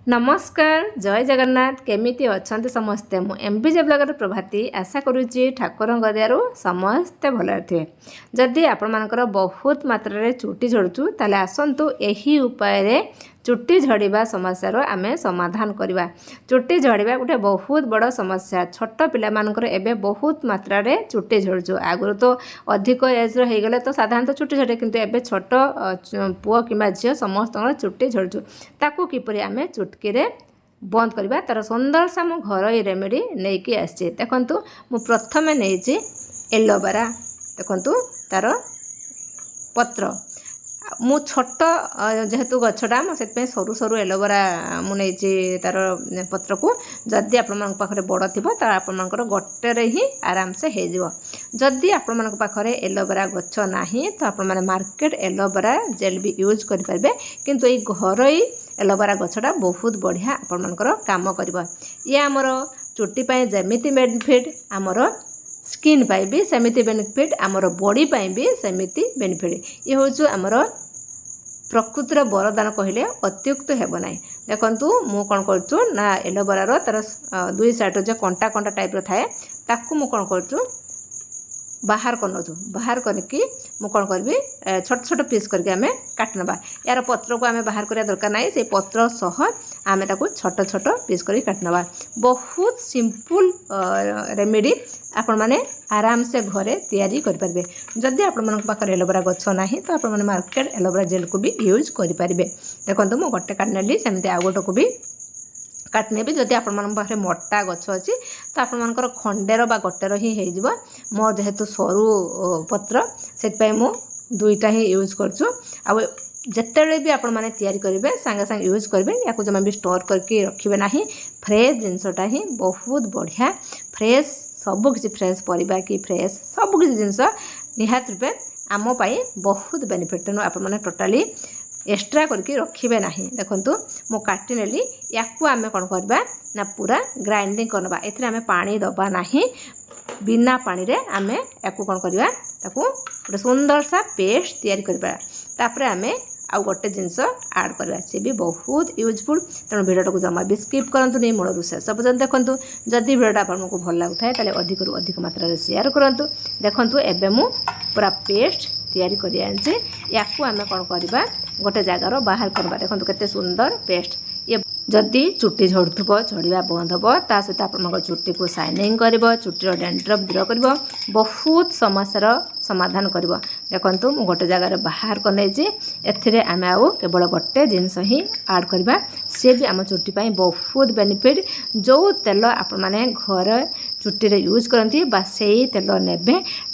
नमस्कार जय जगन्नाथ केमिति अच्छा समस्ते मु एमबीजे ब्लगर प्रभाती आशा करुच्ची ठाकुर दयारू समस्ते भल थे। जदि आपण बहुत मात्रा चुटी झड़ू ताले आसतु यही उपाय चुटी झड़वा समस्यार आम समाधान करवा। चुटी झड़वा गोटे बहुत बड़ समस्या। छोट पिला एबे बहुत मात्रा रे चुटी झड़ू। आगुरी तो अधिक एज रहीगले तो साधारणतः चुटी झड़े किंतु एबे छोट पुओ कि झील समस्त चुटी झड़ू। ताकू किपरि आम चुटकी बंद करवा तार सुंदर सा मो घर रेमेडी नहीं आसी। देखु मु प्रथम नहीं एलोवेरा देखु तार पत्र मु छोट जेहेतु गछटा मुझे सरू सरू एलोवेरा मुझे तार पत्र को जदि आपरे बड़ थी तो आपर गोटे ही आराम से हो। जदि आपरे एलोवेरा गछ ना तो आप मार्केट एलोवेरा जेल भी यूज करेंगे किंतु ये घर एलोवेरा गछटा बहुत बढ़िया आपर काम कर। ये आमर चुटी जमीती बेनिफिट आमर स्किन पाई भी सेमिति बेनिफिट आमर बॉडी पाई भी सेमिति बेनिफिट। ये हूँ आमर प्रकृतिर वरदान कहले अत्युक्त हेब ना। देखु मु कौन कर एलोवेरा तार दुई साइड जो कंटा कंटा टाइप थाए ताकू मु कौन कर बाहर कर नौ बाहर करके मु कौन करी छोट छोट पीस करके आम काट नवा। यार पत्र को आम बाहर करिया दरकार ना से पत्र सह आम ताकू छोट छोट पीस कर काट नवा। बहुत सिंपल रेमेडी आपण माने आराम से घरे तैयारी करें। जदि आपण पाखे एलोवेरा गछ ना तो आप मार्केट एलोवेरा जेल को भी यूज करेंगे। देखो मुझे गोटे काट नेली सेमती आउ गोटे को भी काटने भी। जदि आपण पाखे मोटा गछ अच्छी तो आपर खंडेर बा गोटेर ही हो। मो जेहेतु सरू पत्र से मु दुईटा ही यूज करछु। आ जिते भी आपण मैंने तैयारी करेंगे सांगे सांगे यूज करेंगे या जमा भी स्टोर करके रखिए ना। फ्रेश जिनसटा ही बहुत बढ़िया फ्रेश सबकि फ्रेश परिबा कि फ्रेश सबकि जिनस निहाती रूपे आम बहुत बेनिफिट। तेणु आप टोटाली एक्सट्रा करके रखिए ना। देखु मु काटी नेली या आम कौन करवा ना पूरा ग्राइंडिंग करवा। एथिरे आम पानी दबा ना बिना पानी रे आम या कौन करवा गोटे सुंदर सा पेस्ट तैयारी करवा। तापर आम आउ गोटे जिनस आड करवा सी भी बहुत यूजफुल। तेणु भिडियो को जमा भी स्किप करूँ नहीं मूल शेष पर्यटन देखूँ। जदि भिडियोटा आपको भल लगुए ताले अधिक रु अधिक मात्रा शेयर करूँ। देखु एबे मु पूरा पेस्ट तैयारी कर या आम कौन करवा गोटे जगार बाहर करवा। देखो केते सुंदर पेस्ट। ये जदि चुटी झड़ुव झड़वा बंद हम ता सहित आप चुटी को शाइनिंग कर चुटीर डेंड्रफ दूर कर बहुत समस्यार समाधान कर। देखु मु गोटे जगार बाहर कर एथिरे आम आउ केवल गोटे जिनस ही आड करवा सी भी आम चुटी बहुत बेनिफिट। जो तेल आप घर चुटी रे यूज करती से तेल ने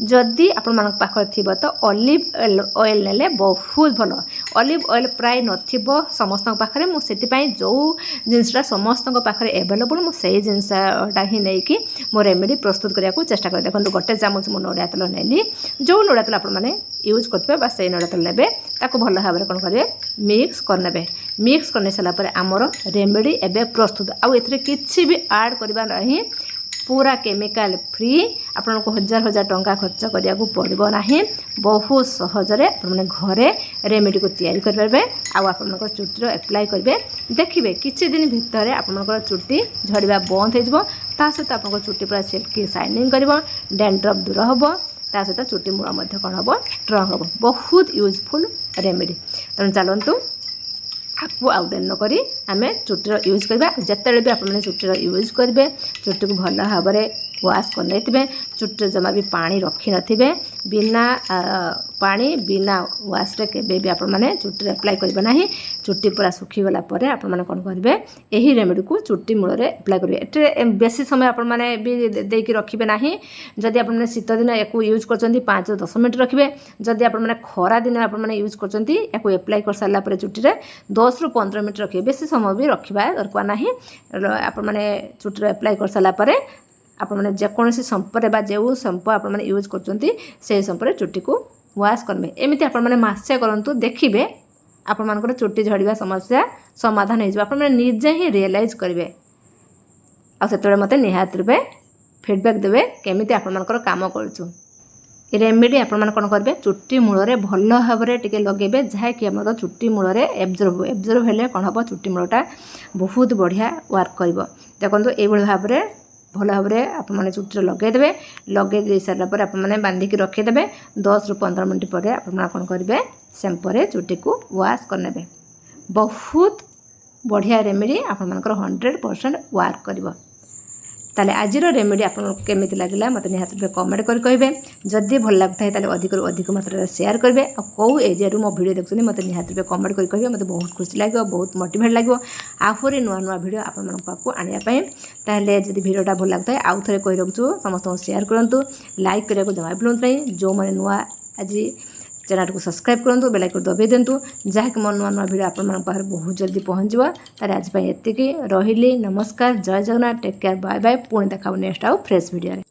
जदि आपण पाखे थी तो ऑलिव ऑयल नेले बहुत भल। ऑलिव ऑयल प्राय नथिबो समस्त पाखे मुझे जो जिनसा समस्त पाखे एवेलेबल मुझे जिनसा ही नहीं कि मो रेमेडी प्रस्तुत करने को चेष्टा कर। देखो गोटे चामच मु नड़िया तेल नेली जो नड़िया तेल आपने यूज करेंगे से नड़िया तेल ने भल भाव में कौन करेंगे मिक्स करने। मिक्स कर सारापर आमर रेमेडी एवं प्रस्तुत। आउ ए किसी भी आड करवा नहीं पूरा केमिकल फ्री। आपन को हजार हजार टंका खर्च करिया को पड़बो नाही। बहुत सहजरे आपने घरे रेमेडी को तैयारी करेंगे। आपन चुटी एप्लाय करेंगे देखिए किछि दिन भितर आपन चुटी झड़वा बंद हो। सहित आप चुटी पूरा सिल्की शाइनिंग कर डेंड्रफ दूर हम ता सहित चुटी मूल कौन हम स्ट्रंग हम। बहुत यूजफुल रेमेडी। तेणु चलतु आपको आउ देर नक आम चुटीर यूज करवा। जिते भी आप चुटीर यूज करेंगे चुटी को भल भाव में वाश कर चुटी जमा भी पानी रखी नथिबे बिना पानी बिना वाश रे केबे भी आप चुटी एप्लाय करेंगे ना। चुटी पूरा सुखीगला आप कौन करेंगे यही रेमेडी को चुटी मूल में एप्लाय करेंगे। बेसी समय आपने भी देकी रखिए ना। जदि आप शीत दिन या यूज कर 5-10 मिनट रखिए। जदि आप खरा दिन आपने यूज कर एप्लाय कर सारापर चुटी 10 ରୁ 15 मिनट रखिए। बेसी समय भी रखा दरकार ना। आपने चुटी एप्लाय कर सारापर आपने जेकोसी संपर जो संप आप यूज कर संपर चुटी को वाश करेंगे। एमती आपने मासे करूँ देखिए आपर चुटी झड़वा समस्या समाधान हो निजे ही रियलाइज करेंगे। आते मत निहाती रूपे फीडबैक देवे केमी आपर काम करूँ। रेमेडी आपण कौन करेंगे चुट्टी मूल भल भाव टे लगे जहाँकि आम चुट्टी मूल एब्जर्व हेले कौन हम चुट्टी मूलटा बहुत बढ़िया वर्क कर देखो ये भाव में भल भाव में आपने चुट्टी लगेदेवे लगे सारापर आपने बांधिकी रखीदे 10 ରୁ 15 मिनट पर आप कौन करेंगे शैम्पू चुट्टी को वाश करने बहुत बढ़िया रेमेडी आपर 100% वर्क कर ताले आजिर रेमेडी आपको केमी लगे मत निहात कमेंट कर कहे जदि भल लगता है अधिक अधिक मात्रा शेयर करेंगे और कौ एरिया मो वीडियो देखते मत निहात कमेंट कर कहे मत बहुत खुशी लगे बहुत मोटिवेट लगे आहरी नुआ नुआ वीडियो आपण पाक आने ताले जब वीडियोटा भल लगता है आउ थे कही रखु समस्त शेयर करूँ लाइक करने को जमा भूलु नहीं जो मैंने नुआ आज चैनल को सब्सक्राइब करूँ बेल आइकन दबाई दिंतु जहाँकि मोर नुआ नुआ वीडियो आपण बहुत जल्दी पहुँचो तार आज एतिकी रही नमस्कार जय Jagannath take care bye bye पुणी देखा नेक्स्ट आउ फ्रेश वीडियो।